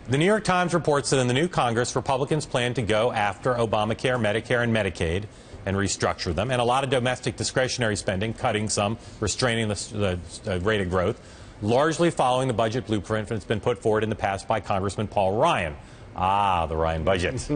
The New York Times reports that in the new Congress, Republicans plan to go after Obamacare, Medicare, and Medicaid and restructure them, and a lot of domestic discretionary spending, cutting some, restraining the rate of growth, largely following the budget blueprint that's been put forward in the past by Congressman Paul Ryan. Ah, the Ryan budget.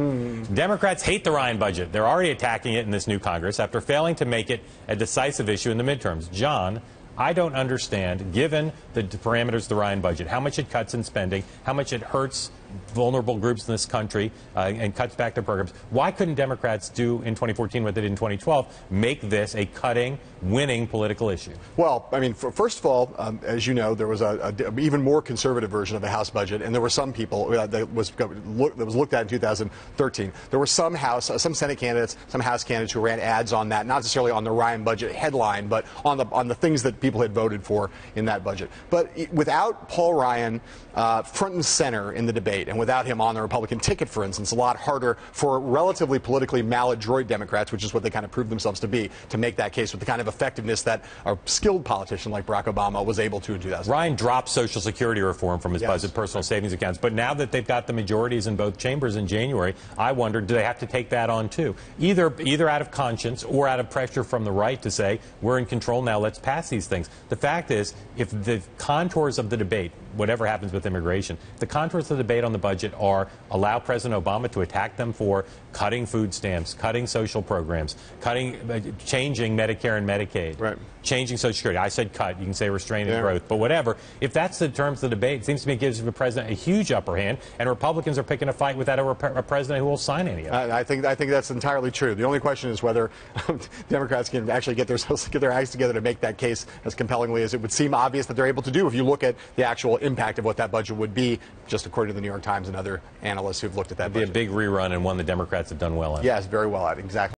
Democrats hate the Ryan budget. They're already attacking it in this new Congress after failing to make it a decisive issue in the midterms. John, I don't understand, given the parameters of the Ryan budget, how much it cuts in spending, how much it hurts vulnerable groups in this country and cuts back their programs. Why couldn't Democrats do in 2014 what they did in 2012, make this a cutting, winning political issue? Well, I mean, first of all, as you know, there was an even more conservative version of the House budget, and there were some people that was looked at in 2013. There were some Senate candidates, some House candidates who ran ads on that, not necessarily on the Ryan budget headline, but on the things that people had voted for in that budget. But without Paul Ryan front and center in the debate, and without him on the Republican ticket, for instance, a lot harder for relatively politically maladroit Democrats, which is what they kind of proved themselves to be, to make that case with the kind of effectiveness that a skilled politician like Barack Obama was able to in 2000. Ryan dropped Social Security reform from his budget, personal savings accounts. But now that they've got the majorities in both chambers in January, I wonder, do they have to take that on too? Either out of conscience or out of pressure from the right to say, we're in control now, let's pass these things. The fact is, if the contours of the debate, whatever happens with immigration, the contours of the debate on the budget are allow President Obama to attack them for cutting food stamps, cutting social programs, changing Medicare and Medicaid, changing Social Security. I said cut. You can say restraining growth, but whatever. If that's the terms of the debate, it seems to me it gives the president a huge upper hand, and Republicans are picking a fight without a president who will sign any of it. I think that's entirely true. The only question is whether Democrats can actually get their acts together to make that case as compellingly as it would seem obvious that they're able to do if you look at the actual impact of what that budget would be, just according to the New York Times and other analysts who've looked at that budget. It'd be a big rerun and one the Democrats have done well in. Yes, very well at. Exactly.